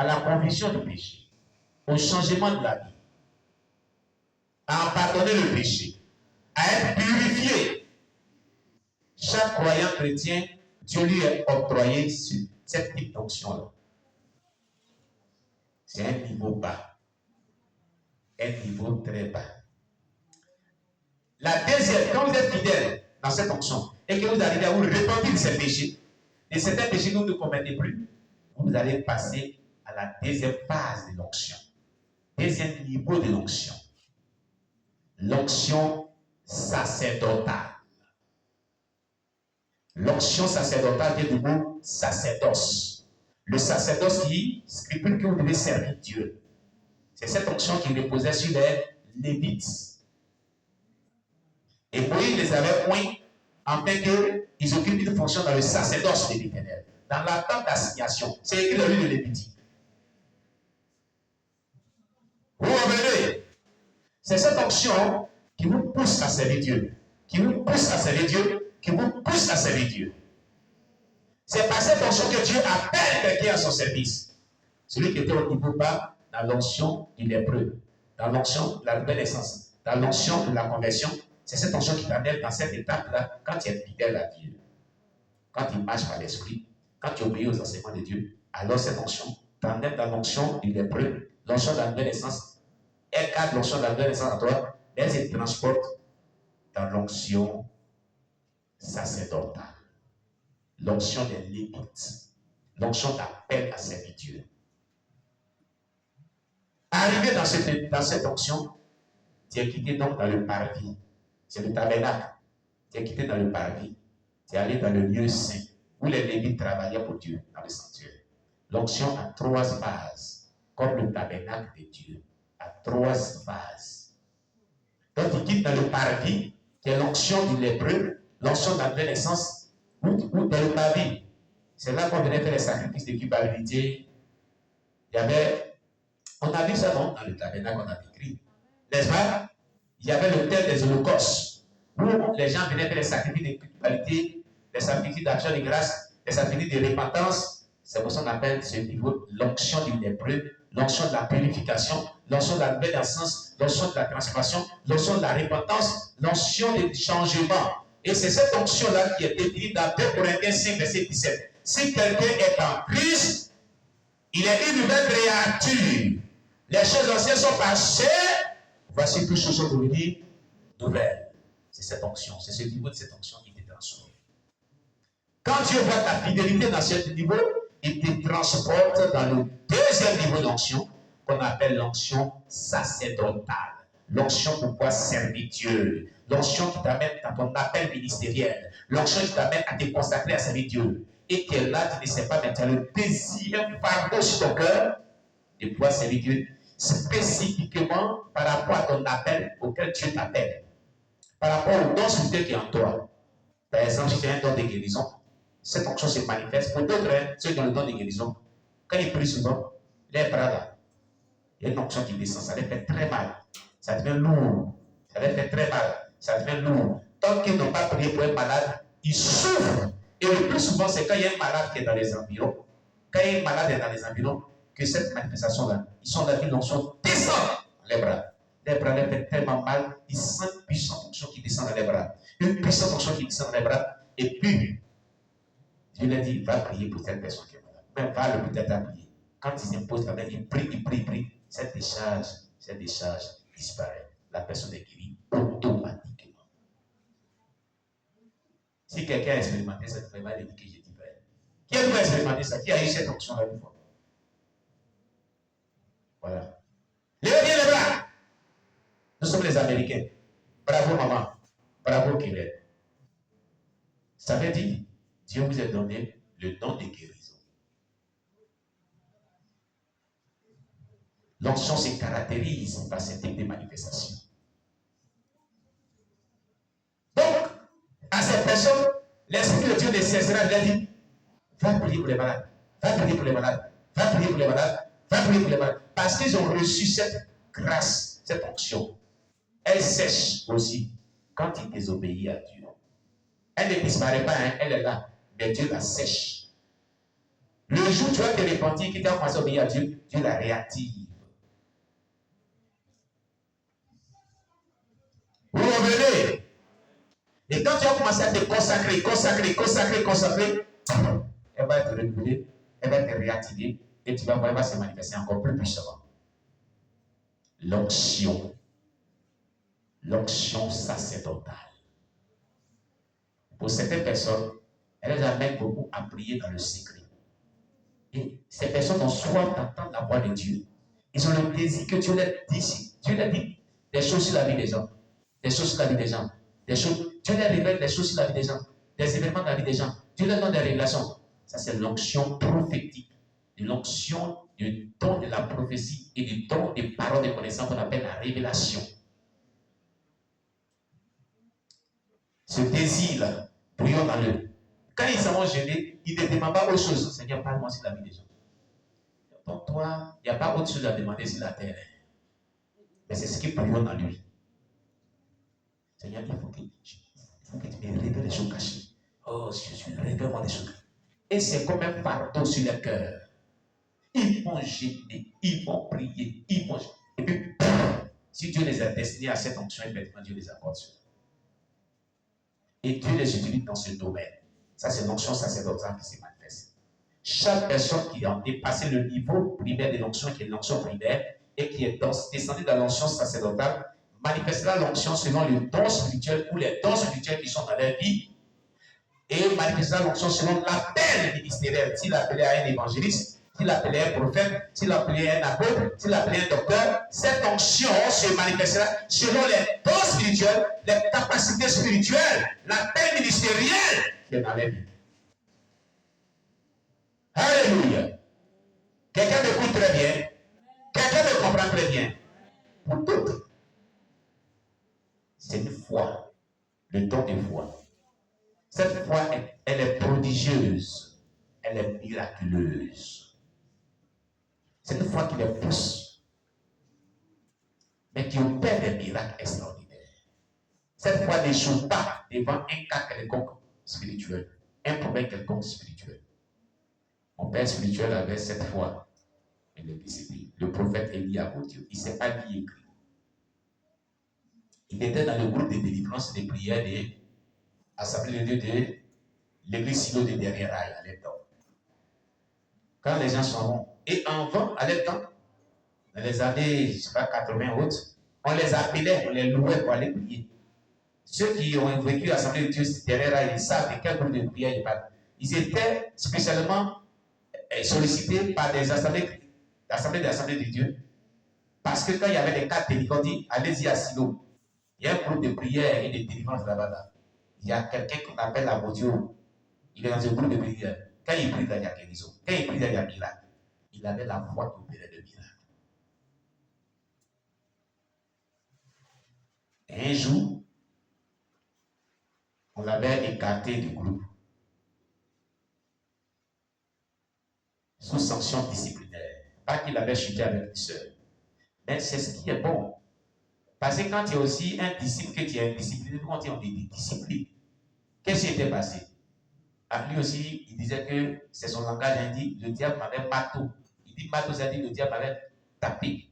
à la conviction du péché, au changement de la vie, à pardonner le péché, à être purifié. Chaque croyant chrétien, Dieu lui a octroyé cette type d'onction-là. C'est un niveau bas, un niveau très bas. La deuxième, quand vous êtes fidèle dans cette onction et que vous arrivez à vous repentir de ces péchés, et certains péchés que vous ne commettez plus, vous allez passer à la deuxième phase de l'onction, deuxième niveau de l'onction, l'onction sacerdotale. L'onction sacerdotale vient du mot sacerdoce. Le sacerdoce qui stipule que vous devez servir Dieu. C'est cette onction qui reposait sur les Lévites. Et Moïse les avait points en fait qu'ils occupent une fonction dans le sacerdoce de l'Éternel, dans la tente d'assignation. C'est écrit dans le livre de Lévitique. Vous revenez. C'est cette onction qui vous pousse à servir Dieu, qui vous pousse à servir Dieu, qui vous pousse à servir Dieu. C'est par cette onction que Dieu appelle quelqu'un à son service. Celui qui était au niveau bas, dans l'onction du lépreux, dans l'onction de la nouvelle naissance, dans l'onction de la conversion, c'est cette onction qui t'amène dans cette étape-là quand tu es fidèle à Dieu. Quand tu marches par l'esprit, quand tu obéis aux enseignements de Dieu, alors cette onction t'amène dans l'onction du lépreux, l'onction de la nouvelle naissance. Elle garde l'onction de la nouvelle naissance en toi, elle se transporte dans l'onction sacerdotale, l'onction des Lévites, l'onction d'appel à servir Dieu. Arrivé dans cette onction, tu es quitté donc dans le parvis. C'est le tabernacle. Tu es quitté dans le parvis. Tu es allé dans le lieu saint où les Lévites travaillaient pour Dieu, dans le sanctuaire. L'onction a 3 phases, comme le tabernacle de Dieu, a 3 phases. Donc tu quittes dans le parvis, qui est l'onction du lépreux, l'onction de la nouvelle naissance, ou dans le parvis. C'est là qu'on venait faire les sacrifices de culpabilité. Il y avait, on a vu ça non, dans le tabernacle, on a écrit. N'est-ce pas? Il y avait l'autel des holocaustes, où les gens venaient faire les sacrifices de culpabilité, les sacrifices d'action de grâce, les sacrifices de repentance. C'est pour ça qu'on appelle ce niveau l'onction du lépreux, l'onction de la purification, l'onction de la nouvelle naissance, l'onction de la transformation, l'onction de la repentance, l'onction du changement. Et c'est cette onction-là qui est définie dans 2 Corinthiens 5, verset 17. Si quelqu'un est en Christ, il est une nouvelle créature. Les choses anciennes sont passées. Voici toutes choses sont devenues nouvelles. C'est cette onction, c'est ce niveau de cette onction qui te transforme. Quand Dieu voit ta fidélité dans ce niveau, il te transporte dans le deuxième niveau d'onction, qu'on appelle l'onction sacerdotale. L'onction pour pouvoir servir Dieu. L'onction qui t'amène à ton appel ministériel. L'onction qui t'amène à te consacrer à servir Dieu. Et que là, tu ne sais pas, mais tu as le désir pardon sur ton cœur de pouvoir servir Dieu. Spécifiquement par rapport à ton appel auquel Dieu t'appelle. Par rapport au don spirituel qui est en toi. Par exemple, si tu as un don de guérison, cette onction se manifeste. Pour d'autres, ceux qui ont le don de guérison, quand ils prient souvent, les bras là, il y a une onction qui descend, ça les fait très mal. Ça devient lourd. Ça les fait très mal. Ça devient lourd. Tant qu'ils n'ont pas prié pour un malade, ils souffrent. Et le plus souvent, c'est quand il y a un malade qui est dans les environs, quand il y a un malade est dans les environs, que cette manifestation-là, ils sont dans une onction descend dans les bras. Les bras les fait tellement mal, ils sentent une puissante onction qui descend dans les bras. Une puissante onction qui descend dans les bras. Et puis, Dieu leur dit, va prier pour cette personne qui est malade. Même va le peut-être à prier. Quand ils imposent la main, ils prient. Cette décharge disparaît. La personne est guérie automatiquement. Si quelqu'un a expérimenté cette vraiment, il dit que j'ai dit vrai. Qui a expérimenté ça? Qui a eu cette onction-là une fois? Voilà. Levez bien les bras. Nous sommes les Américains. Bravo maman. Bravo Québec. Ça veut dire, Dieu vous a donné le don de guérison. L'onction se caractérise par ce type de manifestation. Donc, à cette personne, l'Esprit de Dieu ne cessera de dire, va prier pour les malades, va prier pour les malades, va prier pour les malades, va prier pour les malades. Parce qu'ils ont reçu cette grâce, cette onction. Elle sèche aussi quand il désobéit à Dieu. Elle ne disparaît pas, hein, elle est là, mais Dieu la sèche. Le jour où tu vas te repentir, que tu as commencé à obéir à Dieu, Dieu la réactive. Vous revenez. Et quand tu vas commencer à te consacrer, elle va être renouvelée, elle va être réactivée, et tu vas voir, elle va se manifester encore plus puissamment. L'onction sacerdotale. Pour certaines personnes, elles les amènent beaucoup à prier dans le secret. Et ces personnes ont soif d'entendre la voix de Dieu. Ils ont le désir que Dieu leur dise. Dieu leur dit des choses sur la vie des gens. Des choses sur la vie des gens. Des choses, Dieu leur révèle des choses sur la vie des gens. Des événements de la vie des gens. Dieu leur donne des révélations. Ça, c'est l'onction prophétique. L'onction du don de la prophétie et du don des paroles de connaissance qu'on appelle la révélation. Ce désir-là, brillons dans eux. Quand ils s'en vont gêner, ils ne demandent pas autre chose. Seigneur, parle-moi sur la vie des gens. Donc toi, il n'y a pas autre chose à demander sur la terre. Mais c'est ce qui brillonne dans lui. Seigneur, il faut que tu me révèles les choses cachées. Oh, Jésus, révèle-moi des choses cachées. Et c'est comme un fardeau sur le cœur. Ils vont gêner, ils vont prier, ils vont gêner. Et puis, si Dieu les a destinés à cette onction, effectivement, Dieu les accorde sur. Et Dieu les utilise dans ce domaine. Ça, c'est l'onction sacerdotale qui se manifeste. Chaque personne qui a dépassé le niveau primaire de l'onction, qui est l'onction primaire, et qui est descendue dans l'onction sacerdotale, manifestera l'onction selon les dons spirituels ou les dons spirituels qui sont dans leur vie, et manifestera l'onction selon l'appel ministériel. S'il appelait à un évangéliste, s'il appelait un prophète, s'il appelait un apôtre, s'il appelait un docteur, cette onction se manifestera selon les dons spirituels, les capacités spirituelles, l'appel ministériel qui est dans les vies. Alléluia. Quelqu'un m'écoute très bien. Quelqu'un me comprend très bien. Pour d'autres, c'est une foi, le don de foi. Cette foi, elle est prodigieuse, elle est miraculeuse. C'est une foi qui les pousse, mais qui opère des miracles extraordinaires. Cette foi n'échoue pas devant un cas quelconque spirituel, un problème quelconque spirituel. Mon père spirituel avait cette foi. Il est décédé. Le prophète Élie a Dieu. Il ne s'est pas dit écrit. Il était dans le groupe de délivrance et de prière de l'Assemblée de Dieu de l'église Silo de derrière Rail à l'époque. Quand les gens sont bons. Et avant, à l'époque, dans les années, je ne sais pas, 80 autres, on les appelait, on les louait pour aller prier. Ceux qui ont vécu à l'Assemblée de Dieu derrière Rail, ils savent de quel groupe de prière ils parlent. Ils étaient spécialement sollicités par des assemblées de Dieu. Parce que quand il y avait des cas de délivrance, on dit, allez-y à Silo. Il y a un groupe de prière et de délivrance là-bas. Là. Il y a quelqu'un qu'on appelle la Modio. Il est dans un groupe de prière. Quand il prie, là, il y a guérison. Quand il prie, là, il y a miracle. Il avait la foi qui opérait le miracle. Et un jour, on l'avait écarté du groupe. Sous sanction disciplinaire. Pas qu'il avait chuté avec une sœur. Mais c'est ce qui est bon. Parce que quand tu es aussi un disciple, que tu es indiscipliné, quand on dit des disciplines, qu'est-ce qui était passé? À lui aussi, il disait que c'est son langage indien, le diable m'avait marteau. Il dit marteau, c'est-à-dire le diable m'avait tapé,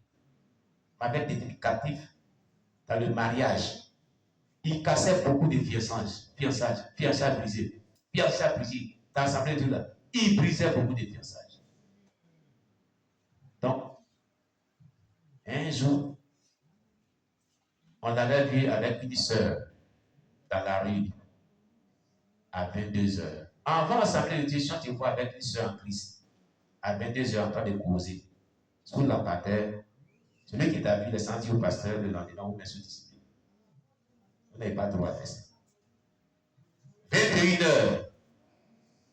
m'avait détenu captif dans le mariage. Il cassait beaucoup de fiançailles brisées. Dans l'Assemblée de Dieu là, il brisait beaucoup de fiançailles. Donc, un jour, on l'avait vu avec une sœur dans la rue à 22h. Avant l'Assemblée de Dieu, si on te voit avec une sœur en Christ, à 22h en train de causer, sous la parterre, celui qui t'a vu, les sentis au pasteur le lendemain, vous mettez sous discipline. Vous n'avez pas le droit de faire ça. 21h.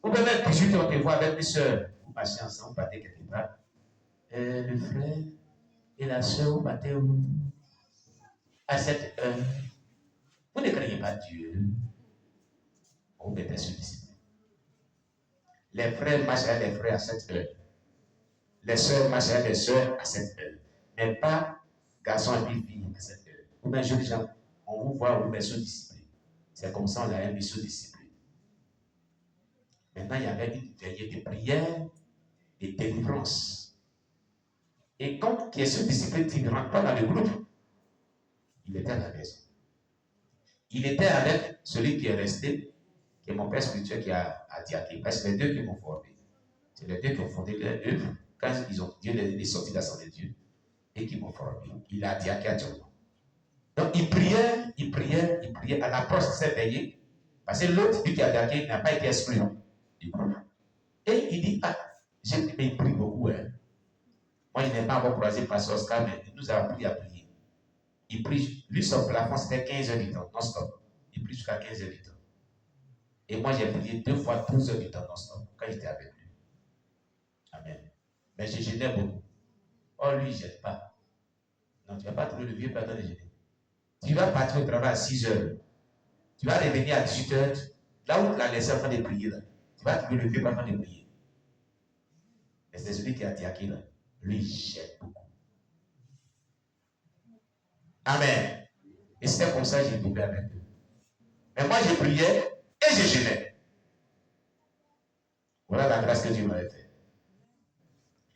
Ou même 18h, on te voit avec une sœur. Vous marchez ensemble, vous battez quelque part. Le frère et la sœur, vous battez où? À cette heure. Vous ne craignez pas Dieu. Vous mettez sous discipline. Les frères marchent avec les frères à cette heure. Les sœurs marchent avec les sœurs à cette heure. Mais pas garçon et fille à cette heure. Ou bien jeunes gens, on vous voit, on vous met sous discipline. C'est comme ça on l'a mis sous discipline. Maintenant, il y avait une veillée de prière de délivrance. Et quand question de discipline, il ne rentre pas dans le groupe. Il était à la maison. Il était avec celui qui est resté, qui est mon père spirituel qui a diaqué. Parce que les deux qui m'ont formé. C'est les deux qui ont fondé l'œuvre quand Dieu les sorti de l'Assemblée de Dieu et qui m'ont formé. Il a diaqué actuellement. Donc il priait. À l'approche de s'est veillé. Parce que l'autre, lui qui a diaqué, n'a pas été exclu du groupe. Et il dit, il prie beaucoup. Hein. Moi, il n'est pas encore croisé par Oscar, mais il nous a appris à prier. Il prie, lui, son plafond, c'était 15 heures du temps, non-stop. Il prie jusqu'à 15 heures du temps. Et moi, j'ai prié 2 fois 12 heures du temps, non-stop, quand j'étais avec lui. Amen. Mais je gênais beaucoup. Oh, lui, il ne gêne pas. Non, tu ne vas pas trouver le vieux perdant de gêner. Tu vas partir au travail à 6 heures. Tu vas revenir à 18 heures. Là où tu l'as laissé en train de prier, là, tu vas trouver le vieux perdant de prier. Mais c'est celui qui a diaqué, là. Lui, il gêne beaucoup. Amen. Et c'était comme ça que j'ai prié avec eux. Mais moi, je priais et je gênais. Voilà la grâce que Dieu m'avait faite.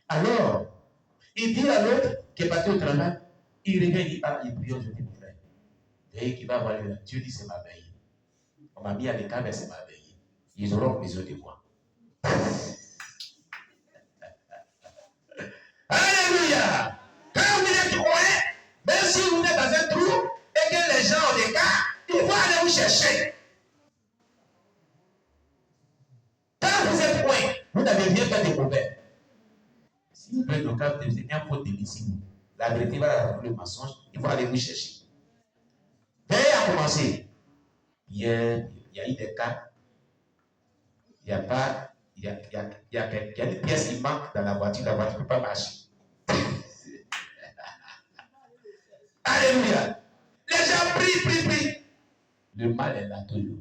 Alors, il dit à l'autre qui est parti au travail, il revient, il dit, il prie aujourd'hui, mon frère. Et qui va voir lui, Dieu dit, c'est ma veille. On m'a mis à l'écart, mais c'est ma veille. Ils auront besoin de moi. Alléluia! Quand vous êtes croyant, même si vous êtes dans un trou et que les gens ont des cas, ils vont aller vous chercher. Quand vous êtes croyant, vous n'avez rien fait de mauvais. Si vous êtes dans le cas, vous êtes un faux démissif. La vérité va rattraper le mensonge, ils vont aller vous chercher. Veillez à commencer. Hier, il y a eu des cas. Il y a une pièce qui manque dans la voiture ne peut pas marcher. Alléluia. Les gens prient. Le mal est là toujours.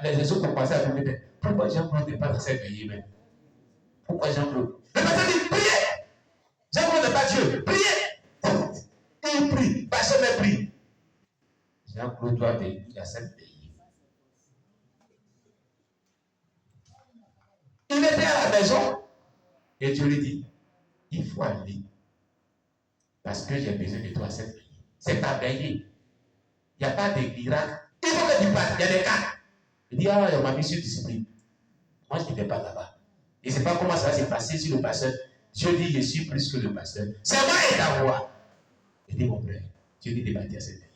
Les autres ont pensé à vous dire, pourquoi Jean-Claude n'est pas dans cette veillée même? Pourquoi Jean-Claude? Le pasteur dit, priez! Jean-Claude n'est pas Dieu. Priez! Il prie. Pasteur me prie. Jean-Claude doit venir à cette veillée. Il était à la maison et Dieu lui dit, il faut aller parce que j'ai besoin de toi à cette veillée. C'est ta veillée. Il n'y a pas de miracle. Il faut que tu partes. Il y a des cas. Il dit, on m'a mis sur discipline. Moi, je n'étais pas là-bas. Et je ne sais pas comment ça va se passer sur le pasteur. Dieu dit, je suis plus que le pasteur. C'est moi et ta voix. Il dit, mon frère, Dieu dit de partir à cette veillée.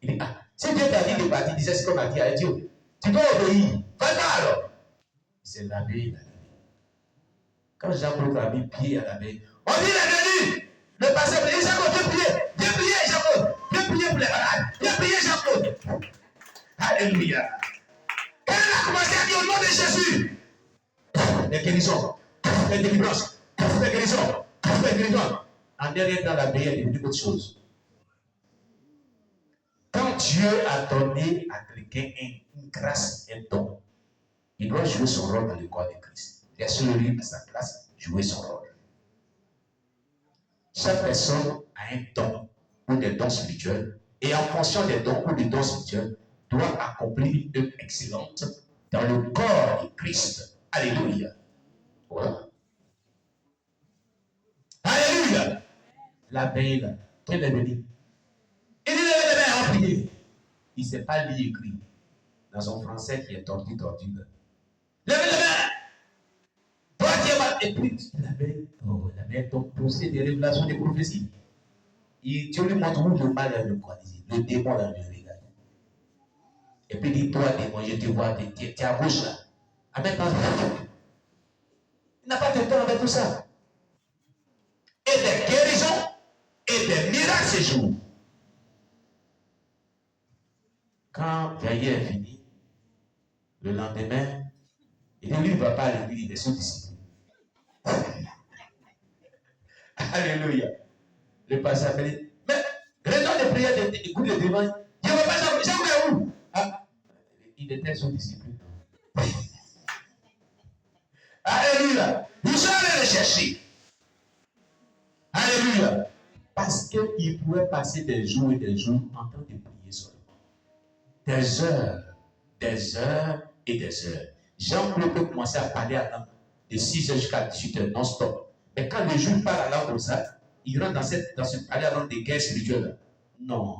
Il dit, si Dieu t'a dit de partir, disais ce qu'on m'a dit à Dieu. Tu dois obéir. Va-t'en alors. Il s'est lavé. Quand Jean-Claude a mis pied à la veille, on dit l'ennemi. Le pasteur dit, Jean-Claude, viens prier, Jean-Claude. Viens prier pour les malades. Viens prier, Jean-Claude. Alléluia. Quand elle a commencé à dire au nom de Jésus, les guérisons, les délivrances, les guérisons. En derrière dans la veille, il y a une autre chose. Quand Dieu a donné à quelqu'un une grâce, un don, il doit jouer son rôle dans le corps de Christ. Laissez-le à sa place, jouer son rôle. Chaque personne a un don ou des dons spirituels, et en fonction des dons ou des dons spirituels, doit accomplir une œuvre excellente dans le corps de Christ. Alléluia. Voilà. Alléluia. La veille, là, quel est venu? Il dit, levez les mains, on prie. Il ne sait pas lire écrit dans son français qui est tordu. Levez les mains. Toi qui es mal. Et puis, la main, ton procès de révélation des prophéties. Dieu lui montre où le mal est localisé. Le démon là, le regarde. Et puis, dis-toi, démon, je te vois, tu es à gauche là. Amen. Il n'a pas de temps avec tout ça. Et des guérisons et des miracles ces jours. Quand veillée est fini, le lendemain, il dit, lui, il ne va pas à l'église, il est sous discipline. Alléluia. Le pasteur me dit, mais raison de prière de goût de dimanche, je ne veux pas jamais où. Il était sous discipline. Alléluia. Ils sont allés le chercher. Alléluia. Parce qu'il pouvait passer des jours et des jours en train de prier seulement. Des heures et des heures. Jean-Claude peut commencer à parler à l'homme. de 6h jusqu'à 18h non-stop. Mais quand le jour part à là comme ça, il rentre dans ce palais avant des guerres spirituelles. Non.